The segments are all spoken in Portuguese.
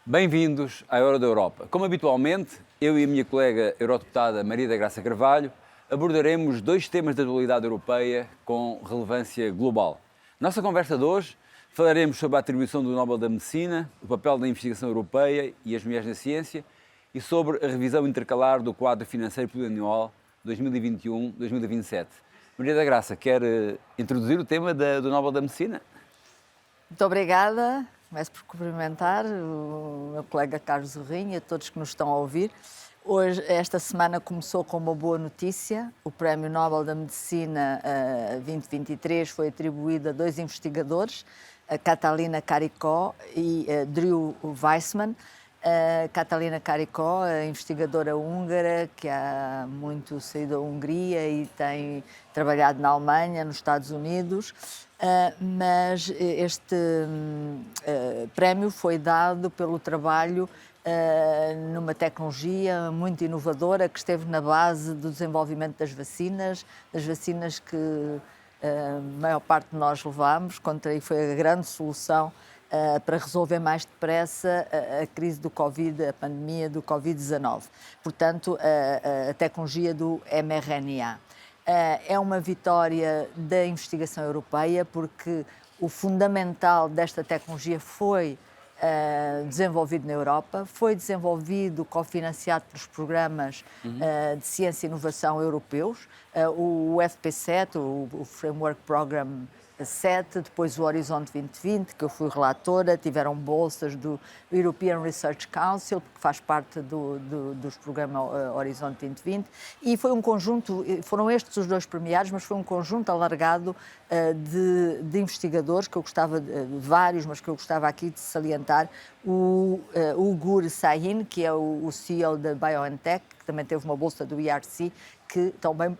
Bem-vindos à Hora da Europa. Como habitualmente, eu e a minha colega eurodeputada Maria da Graça Carvalho abordaremos dois temas da atualidade europeia com relevância global. Nossa conversa de hoje falaremos sobre a atribuição do Nobel da Medicina, o papel da investigação europeia e as mulheres na ciência e sobre a revisão intercalar do quadro financeiro plurianual 2021-2027. Maria da Graça, quer introduzir o tema do Nobel da Medicina? Muito obrigada. Começo por cumprimentar o meu colega Carlos Zorrinho e a todos que nos estão a ouvir. Hoje, esta semana começou com uma boa notícia. O Prémio Nobel da Medicina 2023 foi atribuído a dois investigadores, a Katalin Karikó e a Drew Weissman. A Katalin Karikó, a investigadora húngara, que há muito saiu da Hungria e tem trabalhado na Alemanha, nos Estados Unidos, mas este prémio foi dado pelo trabalho numa tecnologia muito inovadora que esteve na base do desenvolvimento das vacinas que a maior parte de nós levámos, e foi a grande solução para resolver mais depressa a crise do Covid, a pandemia do Covid-19. Portanto, a tecnologia do mRNA. É uma vitória da investigação europeia porque o fundamental desta tecnologia foi desenvolvido na Europa, foi desenvolvido, cofinanciado pelos programas de ciência e inovação europeus, o FP7, o Framework Program 7, depois o Horizonte 2020, que eu fui relatora, tiveram bolsas do European Research Council, que faz parte dos programas Horizonte 2020, e foi um conjunto, foram estes os dois premiados, mas foi um conjunto alargado de investigadores, que eu gostava, vários, mas que eu gostava aqui de salientar, o Ugur Sahin, que é o CEO da BioNTech, que também teve uma bolsa do IRC, que também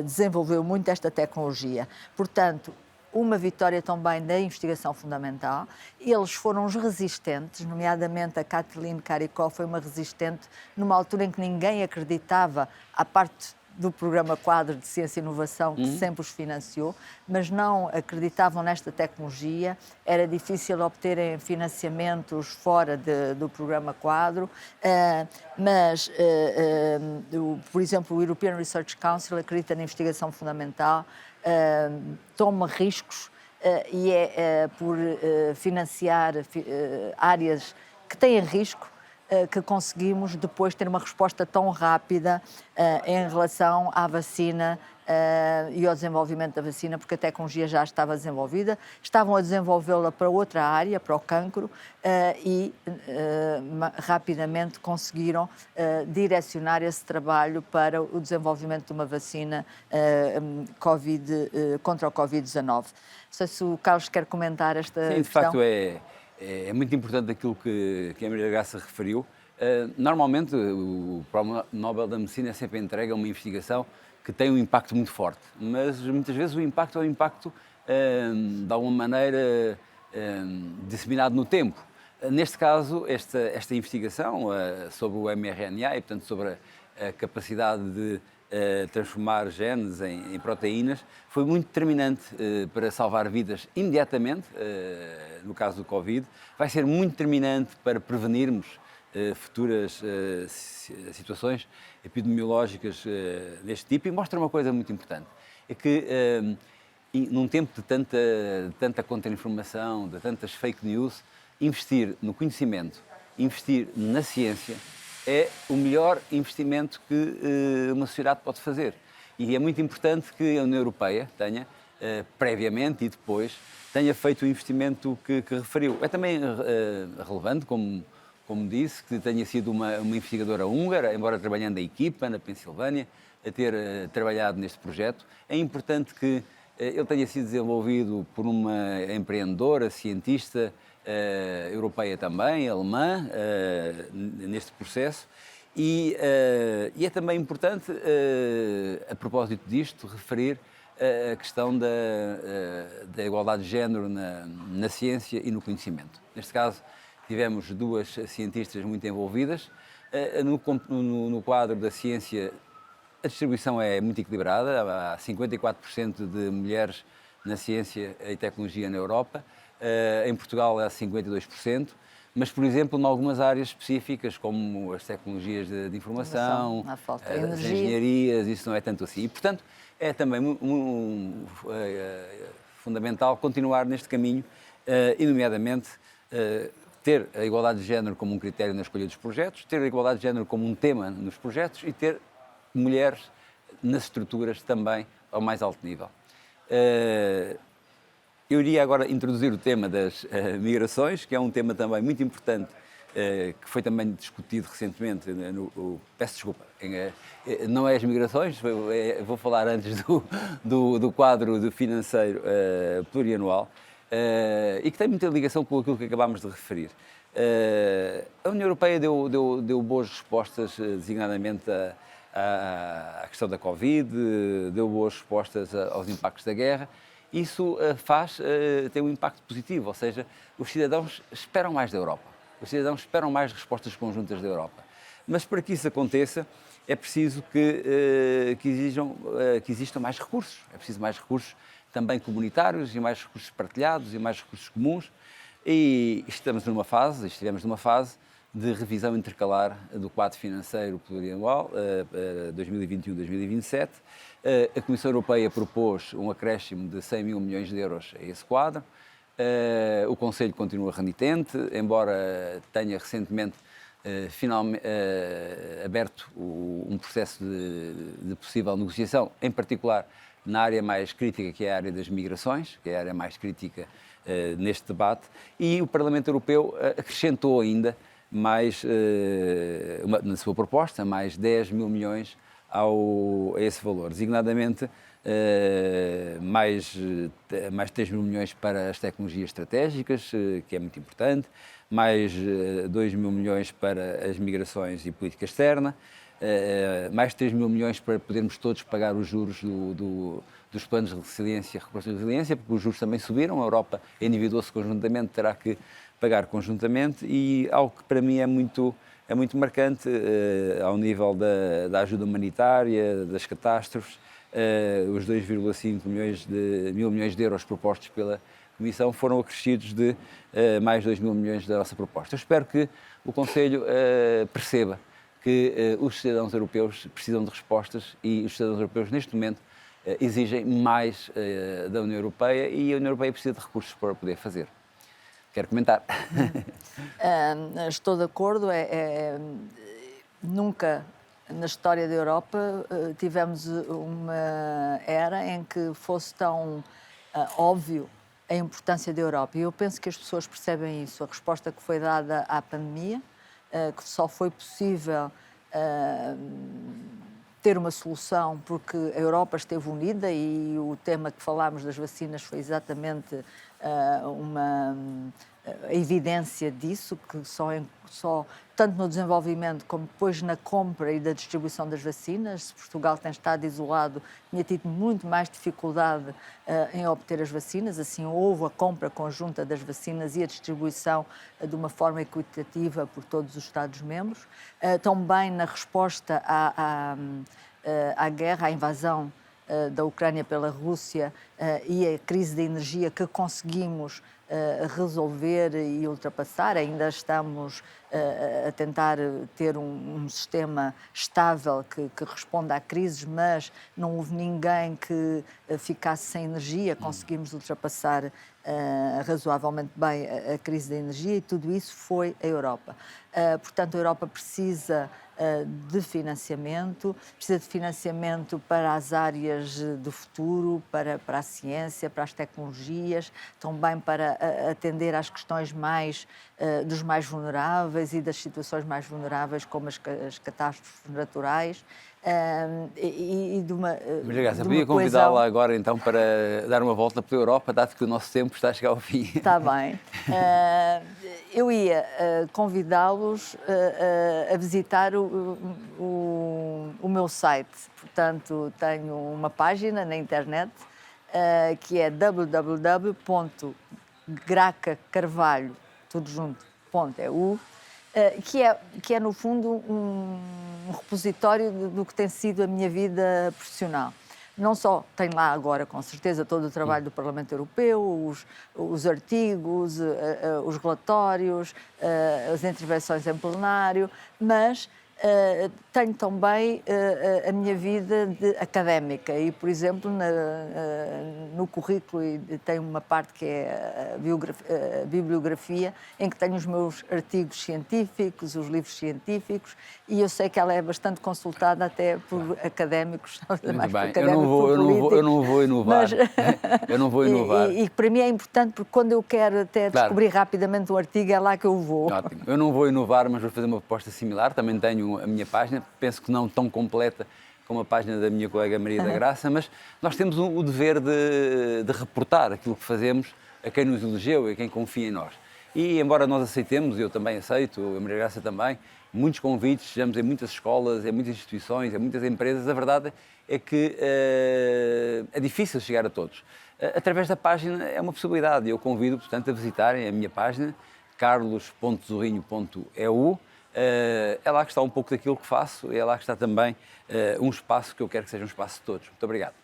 desenvolveu muito esta tecnologia. Portanto, uma vitória também da investigação fundamental. Eles foram os resistentes, nomeadamente a Katalin Karikó foi uma resistente numa altura em que ninguém acreditava, à parte do programa Quadro de Ciência e Inovação, que sempre os financiou, mas não acreditavam nesta tecnologia, era difícil obterem financiamentos fora do programa Quadro, mas, por exemplo, o European Research Council acredita na investigação fundamental, toma riscos e é por financiar áreas que têm risco que conseguimos depois ter uma resposta tão rápida em relação à vacina e ao desenvolvimento da vacina, porque a tecnologia já estava desenvolvida, estavam a desenvolvê-la para outra área, para o cancro, e rapidamente conseguiram direcionar esse trabalho para o desenvolvimento de uma vacina contra o Covid-19. Não sei se o Carlos quer comentar esta questão. Sim, de facto é muito importante aquilo que a Maria da Graça referiu. Normalmente o Prémio Nobel da Medicina é sempre entregue a uma investigação que tem um impacto muito forte, mas muitas vezes o impacto é um impacto de alguma maneira disseminado no tempo. Neste caso, esta investigação sobre o mRNA e, portanto, sobre a capacidade de transformar genes em proteínas, foi muito determinante para salvar vidas imediatamente, no caso do Covid. Vai ser muito determinante para prevenirmos futuras situações epidemiológicas deste tipo, e mostra uma coisa muito importante, é que num tempo de tanta contra-informação, de tantas fake news, investir no conhecimento, investir na ciência, é o melhor investimento que uma sociedade pode fazer. E é muito importante que a União Europeia tenha, previamente e depois, tenha feito o investimento que referiu. É também relevante, como disse, que tenha sido uma investigadora húngara, embora trabalhando em equipa, na Pensilvânia, a ter trabalhado neste projeto. É importante que ele tenha sido desenvolvido por uma empreendedora, cientista, europeia também, alemã, neste processo, e é também importante, a propósito disto, referir a questão da igualdade de género na ciência e no conhecimento. Neste caso, tivemos duas cientistas muito envolvidas. No quadro da ciência, a distribuição é muito equilibrada, há 54% de mulheres na ciência e tecnologia na Europa. Em Portugal há 52%, mas, por exemplo, em algumas áreas específicas, como as tecnologias de informação, a falta de as energia. engenharias, isso não é tanto assim. E, portanto, é também fundamental continuar neste caminho, e, nomeadamente, ter a igualdade de género como um critério na escolha dos projetos, ter a igualdade de género como um tema nos projetos e ter mulheres nas estruturas também ao mais alto nível. Eu iria agora introduzir o tema das migrações, que é um tema também muito importante, que foi também discutido recentemente. Peço desculpa, não é as migrações, vou falar antes do quadro financeiro plurianual, e que tem muita ligação com aquilo que acabámos de referir. A União Europeia deu boas respostas, designadamente à questão da Covid, deu boas respostas aos impactos da guerra. Isso tem um impacto positivo, ou seja, os cidadãos esperam mais da Europa. Os cidadãos esperam mais respostas conjuntas da Europa. Mas para que isso aconteça, é preciso que existam mais recursos. É preciso mais recursos também comunitários e mais recursos partilhados e mais recursos comuns. E estivemos numa fase de revisão intercalar do quadro financeiro plurianual 2021-2027. A Comissão Europeia propôs um acréscimo de 100 mil milhões de euros a esse quadro. O Conselho continua renitente, embora tenha recentemente aberto um processo de possível negociação, em particular na área mais crítica, que é a área das migrações, que é a área mais crítica neste debate, e o Parlamento Europeu acrescentou ainda na sua proposta, mais 10 mil milhões a esse valor, designadamente mais 3 mil milhões para as tecnologias estratégicas, que é muito importante, mais 2 mil milhões para as migrações e política externa, mais 3 mil milhões para podermos todos pagar os juros dos planos de resiliência, recuperação e resiliência, porque os juros também subiram, a Europa endividou-se conjuntamente, terá que pagar conjuntamente, e algo que para mim é muito marcante ao nível da ajuda humanitária, das catástrofes, os 2,5 mil milhões de euros propostos pela Comissão foram acrescidos de mais 2 mil milhões da nossa proposta. Eu espero que o Conselho perceba que os cidadãos europeus precisam de respostas e os cidadãos europeus, neste momento, exigem mais da União Europeia, e a União Europeia precisa de recursos para poder fazer. Quero comentar. Estou de acordo. Nunca na história da Europa tivemos uma era em que fosse tão óbvio a importância da Europa. E eu penso que as pessoas percebem isso. A resposta que foi dada à pandemia, que só foi possível ter uma solução porque a Europa esteve unida, e o tema que falámos das vacinas foi exatamente a evidência disso, que só tanto no desenvolvimento como depois na compra e da distribuição das vacinas. Se Portugal tem estado isolado, tinha tido muito mais dificuldade em obter as vacinas. Assim, houve a compra conjunta das vacinas e a distribuição de uma forma equitativa por todos os Estados-membros. Também na resposta à guerra, à invasão da Ucrânia pela Rússia e a crise da energia, que conseguimos resolver e ultrapassar. Ainda estamos a tentar ter um sistema estável que responda a crises, mas não houve ninguém que ficasse sem energia. Conseguimos ultrapassar razoavelmente bem a crise da energia, e tudo isso foi a Europa. Portanto, a Europa precisa de financiamento para as áreas do futuro, para a ciência, para as tecnologias, também para atender às questões dos mais vulneráveis e das situações mais vulneráveis, como as catástrofes naturais. Mas, podia convidá-la agora, então, para dar uma volta pela Europa, dado que o nosso tempo está a chegar ao fim. Está bem. Eu ia convidá-los a visitar o meu site. Portanto, tenho uma página na internet que é www.gracacarvalho, tudo junto, .eu, que é, no fundo, um repositório do que tem sido a minha vida profissional. não só tem lá agora, com certeza, todo o trabalho do Parlamento Europeu, os artigos, os relatórios, as intervenções em plenário, mas tenho também a minha vida académica e, por exemplo, no currículo tem uma parte que é a bibliografia, em que tenho os meus artigos científicos, os livros científicos, e eu sei que ela é bastante consultada até por académicos, mais por académicos, por políticos. Eu não vou inovar. Mas, eu não vou inovar. E para mim é importante, porque quando eu quero até descobrir rapidamente um artigo, é lá que eu vou. Ótimo. Eu não vou inovar, mas vou fazer uma proposta similar. Também tenho a minha página, penso que não tão completa como a página da minha colega Maria da Graça, mas nós temos o dever de reportar aquilo que fazemos a quem nos elegeu e a quem confia em nós. E embora nós aceitemos, eu também aceito, a Maria da Graça também, muitos convites, estamos em muitas escolas, em muitas instituições, em muitas empresas, a verdade é que é difícil chegar a todos. Através da página é uma possibilidade. Eu convido, portanto, a visitarem a minha página, carlos.zorrinho.eu. É lá que está um pouco daquilo que faço, é lá que está também um espaço que eu quero que seja um espaço de todos. Muito obrigado.